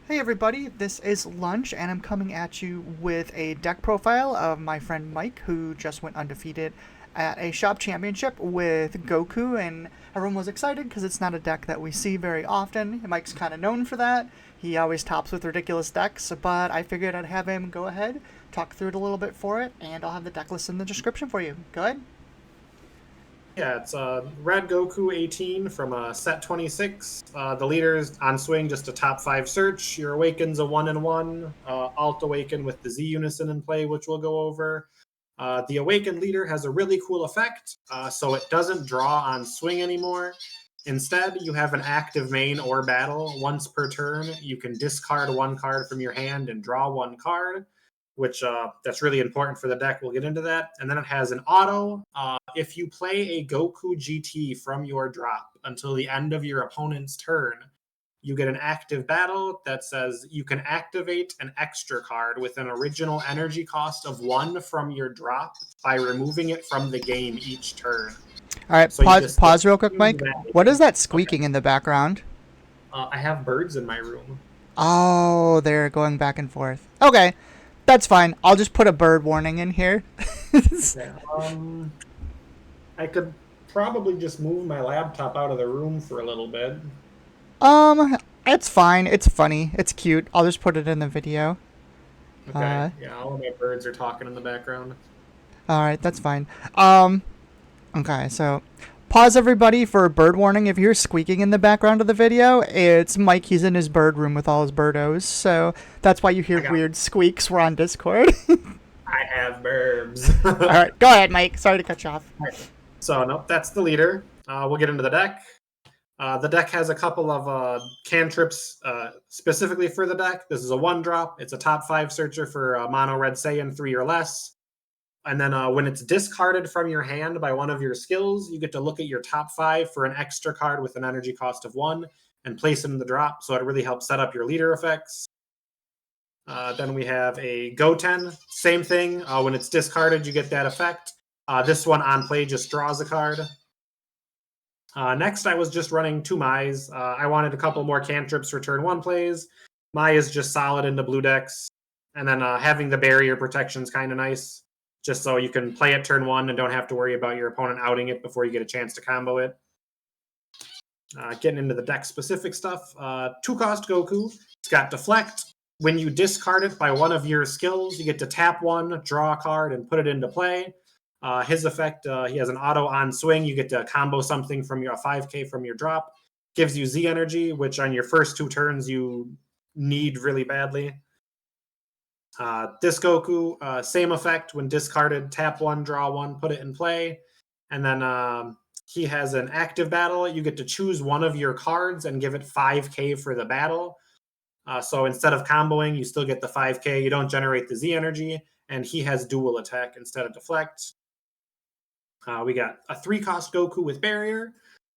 Hey everybody, this is Lunch, and I'm coming at you with a deck profile of my friend Mike, who just went undefeated at a shop championship with Goku, and everyone was excited because it's not a deck that we see very often. Mike's kind of known for that. He always tops with ridiculous decks, but I figured I'd have him go ahead, talk through it a little bit for it, and I'll have the deck list in the description for you. Go ahead. Yeah, it's Red Goku 18 from set 26. The leader's on swing, just a top 5 search. Your Awaken's a 1 and 1. Alt Awaken with the Z Unison in play, which we'll go over. The Awakened leader has a really cool effect, so it doesn't draw on swing anymore. Instead, you have an active main or battle. Once per turn, you can discard one card from your hand and draw one card, which that's really important for the deck. We'll get into that. And then it has an auto. If you play a Goku GT from your drop until the end of your opponent's turn, you get an active battle that says you can activate an extra card with an original energy cost of 1 from your drop by removing it from the game each turn. All right, So you just pause real quick, use Mike. that. What is that Okay. squeaking in the background? I have birds in my room. Oh, they're going back and forth. Okay, that's fine. I'll just put a bird warning in here. Okay. I could probably just move my laptop out of the room for a little bit. It's fine. It's funny. It's cute. I'll just put it in the video. Okay. Uh, Yeah, all of my birds are talking in the background. all right, that's fine. Um, okay, so pause everybody for a bird warning. If you're squeaking in the background of the video, it's Mike. He's in his bird room with all his birdos, so that's why you hear I got. weird squeaks. We're on Discord. I have birds. All right, go ahead, Mike. Sorry to cut you off. So nope, that's the leader. We'll get into the deck. The deck has a couple of cantrips specifically for the deck. This is a 1-drop. It's a top 5 searcher for mono red Saiyan 3 or less. And then when it's discarded from your hand by one of your skills, you get to look at your top 5 for an extra card with an energy cost of 1 and place it in the drop. So it really helps set up your leader effects. Then we have a Goten. Same thing. When it's discarded, you get that effect. This one on play just draws a card. Next, I was just running 2 Mai's. I wanted a couple more cantrips for turn 1 plays. Mai is just solid into blue decks. And then having the barrier protection is kind of nice, just so you can play it turn 1 and don't have to worry about your opponent outing it before you get a chance to combo it. Getting into the deck specific stuff. 2-cost Goku. It's got Deflect. When you discard it by one of your skills, you get to tap 1, draw a card, and put it into play. His effect, he has an auto on swing. You get to combo something from your 5k from your drop. Gives you Z energy, which on your first 2 turns you need really badly. This Goku, same effect. When discarded, tap 1, draw 1, put it in play. And then he has an active battle. You get to choose one of your cards and give it 5k for the battle. So instead of comboing, you still get the 5k. You don't generate the Z energy. And he has dual attack instead of deflect. We got a 3-cost Goku with barrier.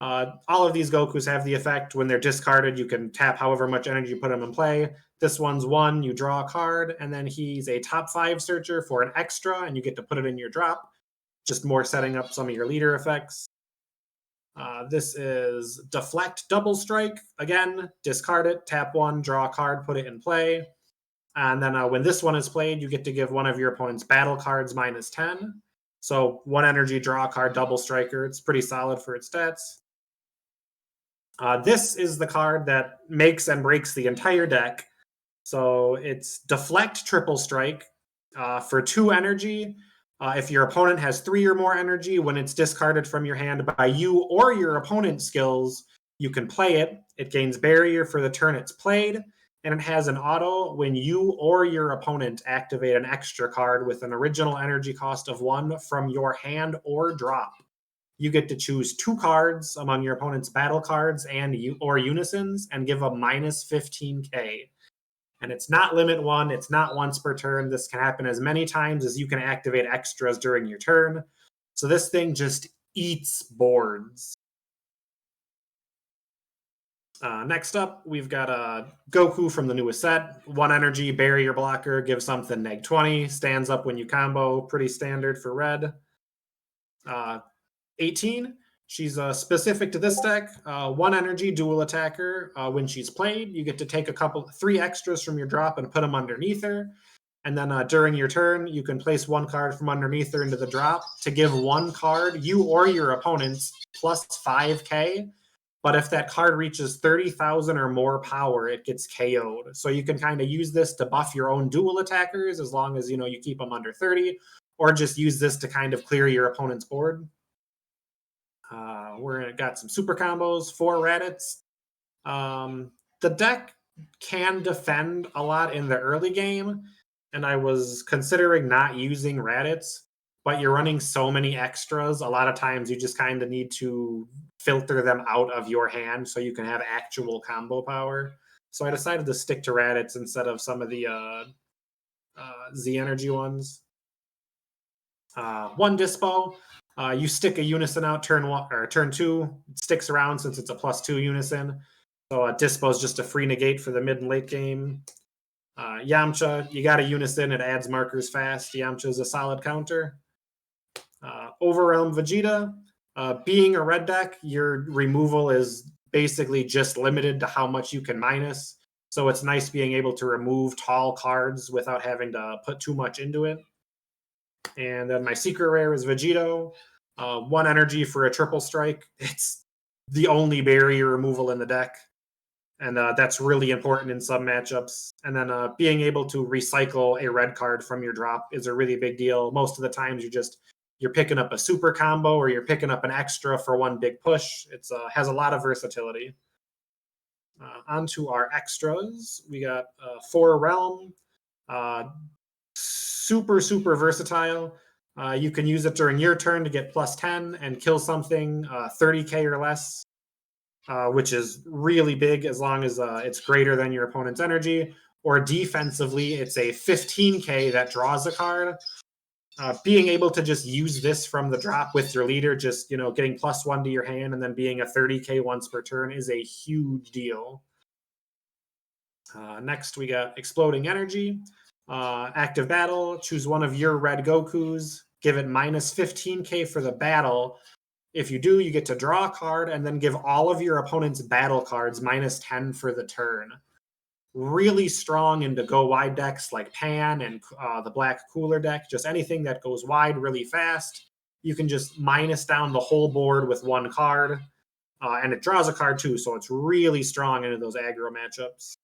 All of these Gokus have the effect when they're discarded, you can tap however much energy you put them in play. This one's 1, you draw a card, and then he's a top 5 searcher for an extra, and you get to put it in your drop. Just more setting up some of your leader effects. This is Deflect Double Strike. Again, discard it, tap 1, draw a card, put it in play. And then when this one is played, you get to give one of your opponent's battle cards -10. So 1 energy, draw a card, double striker. It's pretty solid for its stats. This is the card that makes and breaks the entire deck. So it's Deflect Triple Strike for 2 energy. If your opponent has 3 or more energy, when it's discarded from your hand by you or your opponent's skills, you can play it. It gains barrier for the turn it's played, and it has an auto when you or your opponent activate an extra card with an original energy cost of 1 from your hand or drop. You get to choose 2 cards among your opponent's battle cards and or unisons and give a -15k. And it's not limit 1, it's not once per turn. This can happen as many times as you can activate extras during your turn. So this thing just eats boards. Next up, we've got Goku from the newest set. 1 energy, barrier blocker, give something -20, stands up when you combo, pretty standard for red. 18, She's specific to this deck. 1 energy dual attacker. When she's played, you get to take 3 extras from your drop and put them underneath her. And then during your turn, you can place 1 card from underneath her into the drop to give 1 card, you or your opponents, plus 5k. But if that card reaches 30,000 or more power, it gets KO'd. So you can kind of use this to buff your own dual attackers as long as you keep them under 30, or just use this to kind of clear your opponent's board. We're got some super combos, 4 Raditz. The deck can defend a lot in the early game, and I was considering not using Raditz, but you're running so many extras, a lot of times you just kind of need to filter them out of your hand so you can have actual combo power. So I decided to stick to Raditz instead of some of the Z Energy ones. 1 Dispo. You stick a Unison out turn 1 or turn 2. It sticks around since it's a +2 Unison. So Dispo is just a free negate for the mid and late game. Yamcha, you got a Unison. It adds markers fast. Yamcha is a solid counter. Overwhelm Vegeta. Being a red deck, your removal is basically just limited to how much you can minus. So it's nice being able to remove tall cards without having to put too much into it. And then my secret rare is Vegito. 1 energy for a triple strike. It's the only barrier removal in the deck. And that's really important in some matchups. And then being able to recycle a red card from your drop is a really big deal. Most of the times you're picking up a super combo or you're picking up an extra for 1 big push. It has a lot of versatility. Onto our extras. We got 4 Realm. Super, super versatile. You can use it during your turn to get +10 and kill something 30k or less, which is really big as long as it's greater than your opponent's energy. Or defensively, it's a 15k that draws a card. Being able to just use this from the drop with your leader, just getting +1 to your hand and then being a 30k once per turn is a huge deal. Next, we got Exploding Energy. Active battle, choose one of your red Gokus, give it -15k for the battle. If you do, you get to draw a card and then give all of your opponent's battle cards -10 for the turn. Really strong into go wide decks like Pan and the Black Cooler deck. Just anything that goes wide really fast. You can just minus down the whole board with 1 card. And it draws a card too, so it's really strong into those aggro matchups.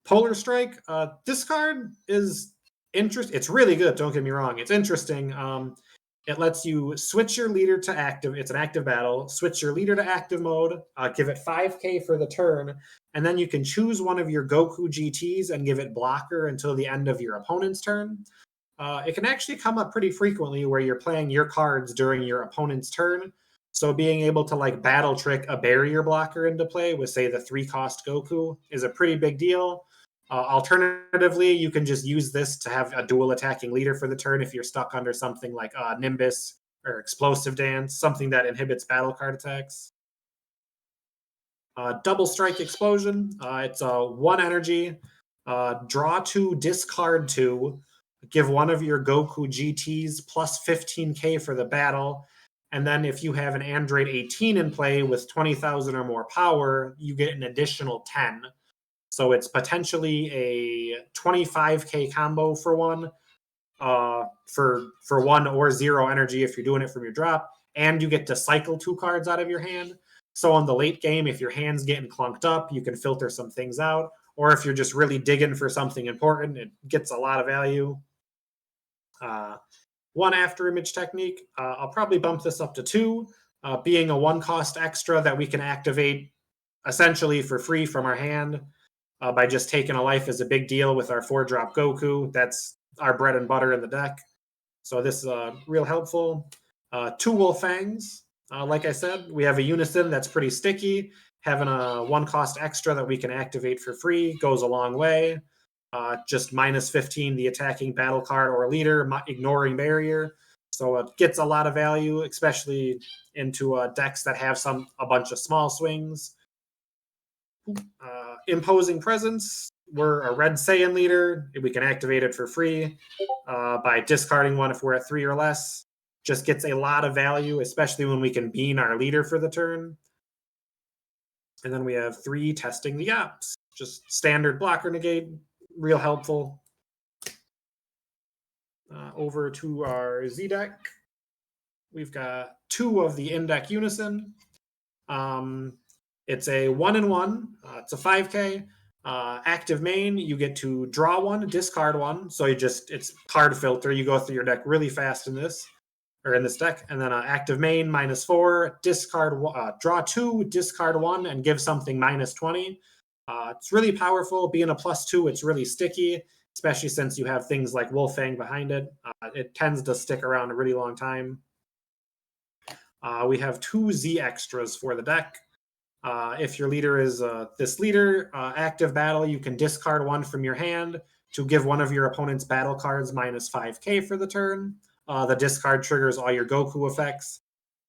Polar Strike. This card is interesting. It's really good, don't get me wrong. It's interesting. It lets you switch your leader to active. It's an active battle. Switch your leader to active mode. Give it 5k for the turn. And then you can choose one of your Goku GTs and give it blocker until the end of your opponent's turn. It can actually come up pretty frequently where you're playing your cards during your opponent's turn. So being able to battle trick a barrier blocker into play with, say, the 3-cost Goku is a pretty big deal. Alternatively, you can just use this to have a dual attacking leader for the turn if you're stuck under something like Nimbus or Explosive Dance, something that inhibits battle card attacks. Double Strike Explosion. It's a 1 energy. Draw 2, discard 2. Give one of your Goku GTs +15k for the battle. And then if you have an Android 18 in play with 20,000 or more power, you get an additional 10. So it's potentially a 25k combo for 1, for 1 or 0 energy if you're doing it from your drop, and you get to cycle 2 cards out of your hand. So in the late game, if your hand's getting clunked up, you can filter some things out. Or if you're just really digging for something important, it gets a lot of value. 1 after image technique. I'll probably bump this up to 2, being a 1-cost extra that we can activate essentially for free from our hand. By just taking a life is a big deal with our 4-drop Goku. That's our bread and butter in the deck. So this is real helpful. 2 Wolfangs. Like I said, we have a Unison that's pretty sticky. Having a 1-cost extra that we can activate for free goes a long way. Just -15 the attacking battle card or leader, ignoring barrier. So it gets a lot of value, especially into decks that have a bunch of small swings. Imposing Presence. We're a red Saiyan leader. We can activate it for free by discarding one if we're at 3 or less. Just gets a lot of value, especially when we can bean our leader for the turn. And then we have 3 testing the ops. Just standard blocker negate, real helpful. Over to our Z deck. We've got 2 of the in-deck Unison. It's a 1-in-1. It's a 5K. Active main, you get to draw 1, discard 1. So it's card filter. You go through your deck really fast in this deck. And then active main, -4, discard, draw 2, discard 1, and give something -20. It's really powerful. Being a +2, it's really sticky, especially since you have things like Wolfang behind it. It tends to stick around a really long time. We have 2 Z extras for the deck. If your leader is this leader, active battle, you can discard 1 from your hand to give one of your opponent's battle cards -5K for the turn. The discard triggers all your Goku effects.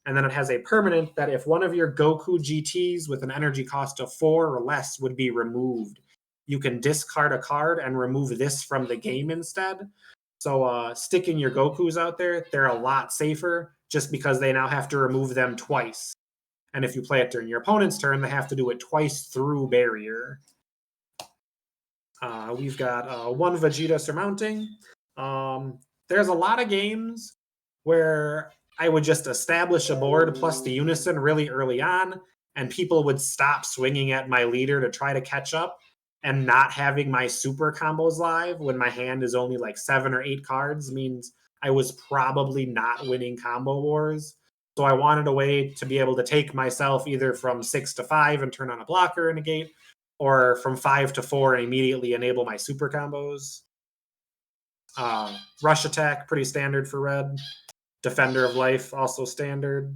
And then it has a permanent that if one of your Goku GTs with an energy cost of 4 or less would be removed, you can discard a card and remove this from the game instead. So sticking your Gokus out there, they're a lot safer just because they now have to remove them twice. And if you play it during your opponent's turn, they have to do it twice through barrier. We've got 1 Vegeta surmounting. There's a lot of games where I would just establish a board plus the Unison really early on, and people would stop swinging at my leader to try to catch up, and not having my super combos live when my hand is only like 7 or 8 cards means I was probably not winning combo wars. So I wanted a way to be able to take myself either from 6 to 5 and turn on a blocker and negate, or from 5 to 4 and immediately enable my super combos. Rush attack, pretty standard for red. Defender of Life, also standard.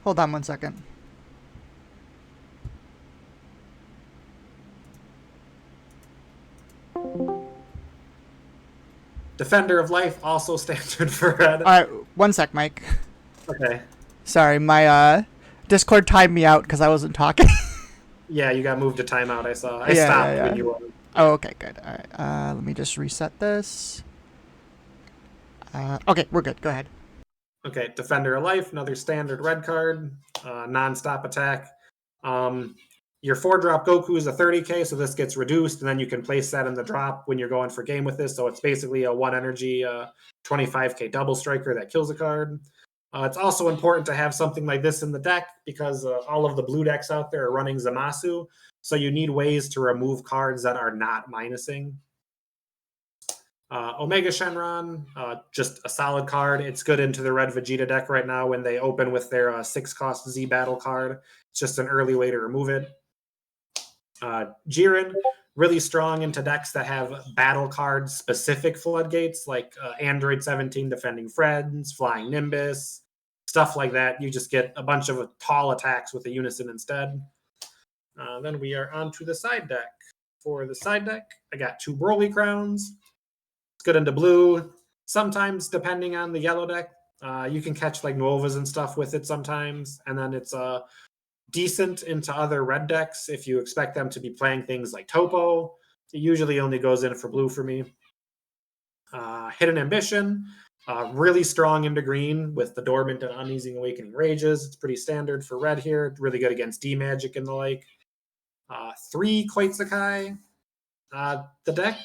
Hold on 1 second. Defender of Life, also standard for red. All right, 1 sec, Mike. Okay. Sorry, my Discord timed me out because I wasn't talking. Yeah, you got moved to timeout, I saw. I stopped when you were. Oh, okay, good. All right, let me just reset this. Okay, we're good. Go ahead. Okay, Defender of Life, another standard red card, non-stop attack. Your 4-drop Goku is a 30k, so this gets reduced, and then you can place that in the drop when you're going for game with this. So it's basically a 1 energy 25k double striker that kills a card. It's also important to have something like this in the deck because all of the blue decks out there are running Zamasu, so you need ways to remove cards that are not minusing. Omega Shenron, just a solid card. It's good into the red Vegeta deck right now when they open with their 6-cost Z battle card. It's just an early way to remove it. Jiren, really strong into decks that have battle card specific floodgates like Android 17 defending friends, Flying Nimbus, stuff like that. You just get a bunch of tall attacks with a Unison instead. Then we are on to the side deck. For the side deck, I got 2 Broly Crowns. It's good into blue. Sometimes, depending on the yellow deck, you can catch like Novas and stuff with it sometimes. And then it's decent into other red decks if you expect them to be playing things like Topo. It usually only goes in for blue for me. Hidden Ambition, really strong into green with the Dormant and Uneasy Awakening Rages. It's pretty standard for red here. Really good against D-Magic and the like. 3 Koitsukai. The deck,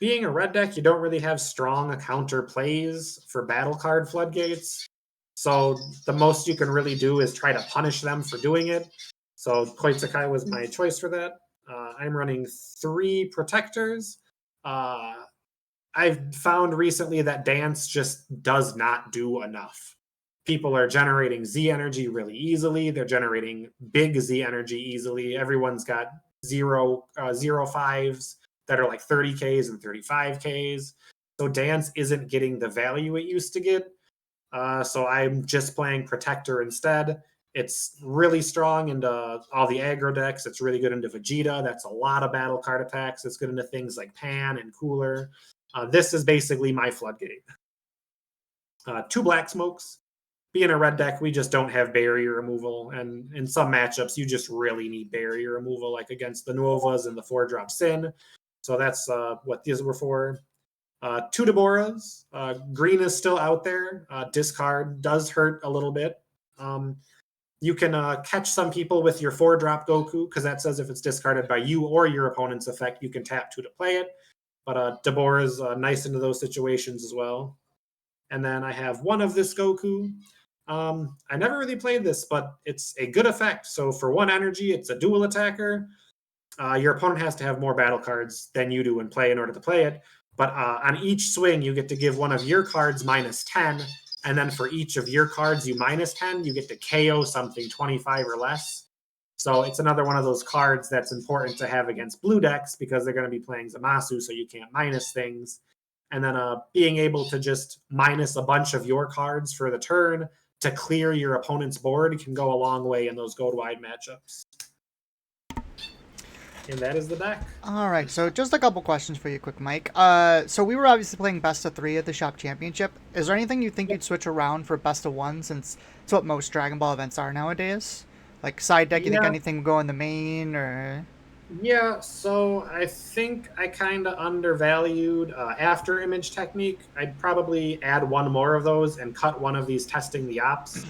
being a red deck, you don't really have strong counter plays for battle card floodgates. So the most you can really do is try to punish them for doing it. So Koitsukai was my choice for that. I'm running 3 Protectors. I've found recently that Dance just does not do enough. People are generating Z energy really easily. They're generating big Z energy easily. Everyone's got 0.05s that are like 30Ks and 35Ks. So Dance isn't getting the value it used to get. So I'm just playing Protector instead. It's really strong into all the aggro decks. It's really good into Vegeta. That's a lot of battle card attacks. It's good into things like Pan and Cooler. This is basically my floodgate. 2 Black Smokes. Being a red deck, we just don't have barrier removal. And in some matchups, you just really need barrier removal, like against the Novas and the 4-drop Sin. So that's what these were for. Two Deborahs. Green is still out there. Discard does hurt a little bit. You can catch some people with your 4-drop Goku, because that says if it's discarded by you or your opponent's effect, you can tap 2 to play it. But Deborah's nice into those situations as well. And then I have one of this Goku. I never really played this, but it's a good effect. So for 1 energy, it's a dual attacker. Your opponent has to have more battle cards than you do in play in order to play it. But on each swing, you get to give one of your cards -10. And then for each of your cards you -10, you get to KO something 25 or less. So it's another one of those cards that's important to have against blue decks, because they're going to be playing Zamasu, so you can't minus things. And then being able to just minus a bunch of your cards for the turn to clear your opponent's board can go a long way in those go-wide matchups. And that is the deck. All right, so just a couple questions for you, quick, Mike. So we were obviously playing best of 3 at the Shop Championship. Is there anything you think you'd switch around for best of 1, since it's what most Dragon Ball events are nowadays? Like side deck, you think anything would go in the main, or? Yeah, so I think I kind of undervalued after image technique. I'd probably add 1 more of those and cut one of these testing the ops.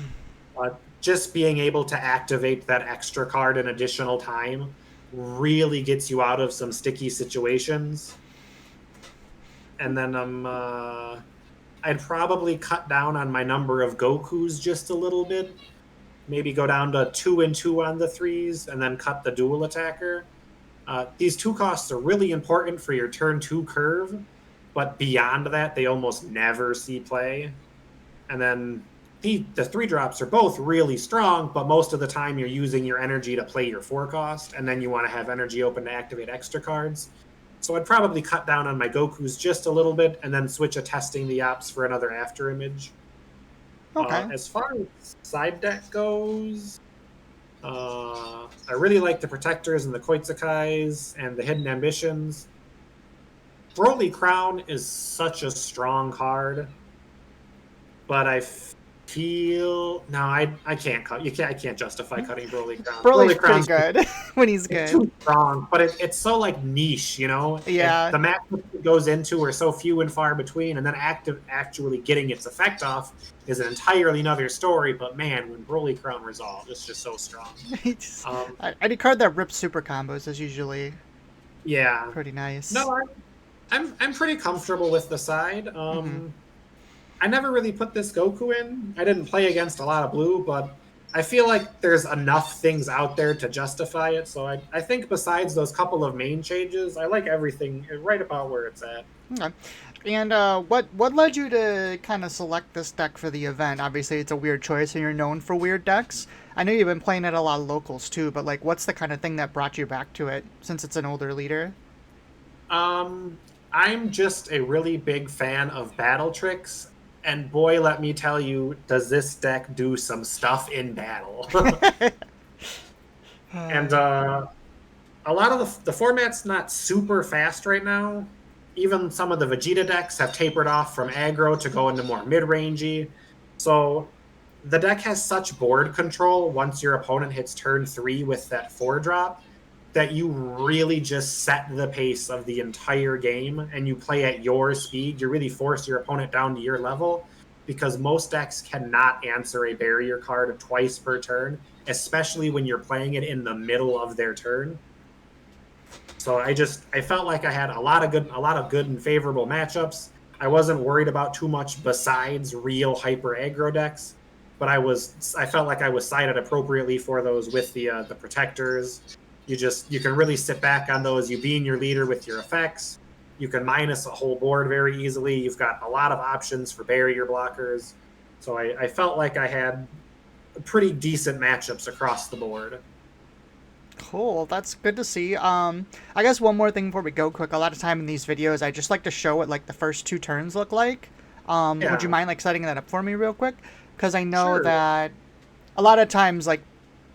Just being able to activate that extra card an additional time really gets you out of some sticky situations. And then I'd probably cut down on my number of Gokus just a little bit. Maybe go down to 2 and 2 on the 3s, and then cut the dual attacker. These 2 costs are really important for your turn 2 curve, but beyond that, they almost never see play. And then the 3 drops are both really strong, but most of the time you're using your energy to play your 4 cost, and then you want to have energy open to activate extra cards. So I'd probably cut down on my Gokus just a little bit, and then switch a testing the ops for another after image. Okay. As far as side deck goes, I really like the Protectors and the Koitsukais and the Hidden Ambitions. Broly Crown is such a strong card, but I feel I can't cut. I can't justify cutting Broly Crown. Broly's pretty good when he's good. It's too strong, but it's so like niche, you know. Yeah. The matchups it goes into are so few and far between, and then actually getting its effect off is an entirely another story. But man, when Broly Crown resolved, it's just so strong. Any card that rips super combos is usually pretty nice. No, I'm pretty comfortable with the side. I never really put this Goku in. I didn't play against a lot of blue, but I feel like there's enough things out there to justify it. So I think besides those couple of main changes, I like everything right about where it's at. Okay. And what led you to kind of select this deck for the event? Obviously, it's a weird choice, and you're known for weird decks. I know you've been playing at a lot of locals too, but like, what's the kind of thing that brought you back to it, since it's an older leader? I'm just a really big fan of battle tricks. And boy, let me tell you, does this deck do some stuff in battle. And a lot of the format's not super fast right now. Even some of the Vegeta decks have tapered off from aggro to go into more mid-rangey. So the deck has such board control once your opponent hits turn 3 with that 4-drop that you really just set the pace of the entire game, and you play at your speed. You really force your opponent down to your level, because most decks cannot answer a barrier card twice per turn, especially when you're playing it in the middle of their turn. So I felt like I had a lot of good and favorable matchups. I wasn't worried about too much besides real hyper aggro decks, but I felt like I was sided appropriately for those with the Protectors. You can really sit back on those. You being your leader with your effects. You can minus a whole board very easily. You've got a lot of options for barrier blockers. So I felt like I had pretty decent matchups across the board. Cool, that's good to see. I guess one more thing before we go quick. A lot of time in these videos, I just like to show what like the first 2 turns look like. Would you mind like setting that up for me real quick? Because I know that a lot of times, like,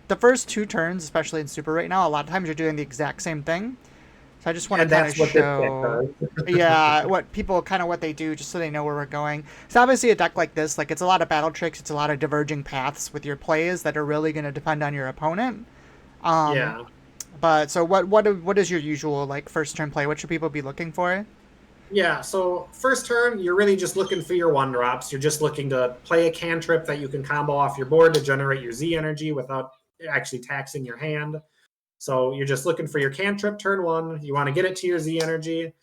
the first 2 turns, especially in Super right now, a lot of times you're doing the exact same thing. So I just want to kind of show, what people what they do, just so they know where we're going. So obviously a deck like this, like, it's a lot of battle tricks, it's a lot of diverging paths with your plays that are really going to depend on your opponent. But so what is your usual like first turn play? What should people be looking for? Yeah, so first turn, you're really just looking for your one drops. You're just looking to play a cantrip that you can combo off your board to generate your Z energy without actually taxing your hand. So you're just looking for your cantrip turn one. You want to get it to your Z energy.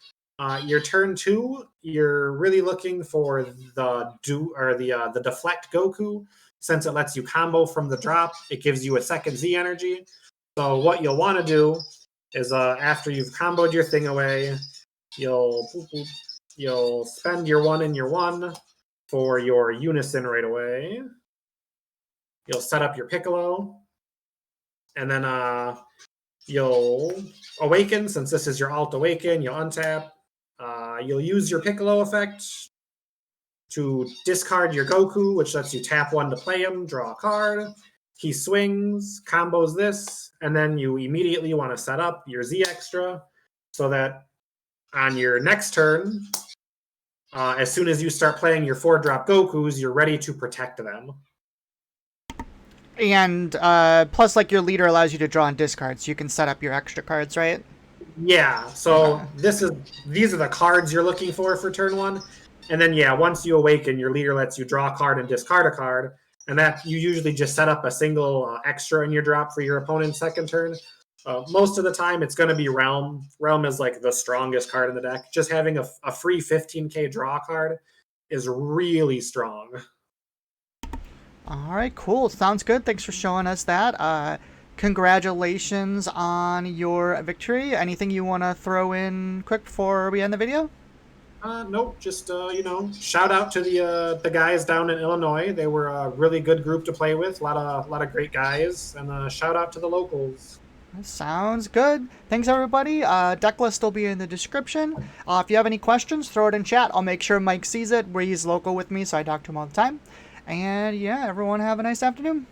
Your turn two, you're really looking for the deflect Goku, since it lets you combo from the drop. It gives you a second Z energy. So what you'll want to do is after you've comboed your thing away, you'll spend your one and your one for your unison right away. You'll set up your Piccolo, and then you'll awaken. Since this is your alt awaken, you'll untap. You'll use your Piccolo effect to discard your Goku, which lets you tap one to play him, draw a card. He swings, combos this, and then you immediately want to set up your Z extra so that on your next turn, as soon as you start playing your 4-drop Gokus, you're ready to protect them. And plus, like your leader allows you to draw and discard, so you can set up your extra cards, right? Yeah, so these are the cards you're looking for turn one. And then, yeah, once you awaken, your leader lets you draw a card and discard a card. And that you usually just set up a single extra in your drop for your opponent's second turn. Most of the time, it's going to be Realm. Realm is like the strongest card in the deck. Just having a free 15k draw card is really strong. All right, cool. Sounds good. Thanks for showing us that. Congratulations on your victory. Anything you want to throw in quick before we end the video? Nope. Just shout out to the guys down in Illinois. They were a really good group to play with. A lot of great guys, and shout out to the locals. Sounds good. Thanks, everybody. Deck list will be in the description. If you have any questions, throw it in chat. I'll make sure Mike sees it, where he's local with me, so I talk to him all the time. And yeah, everyone have a nice afternoon.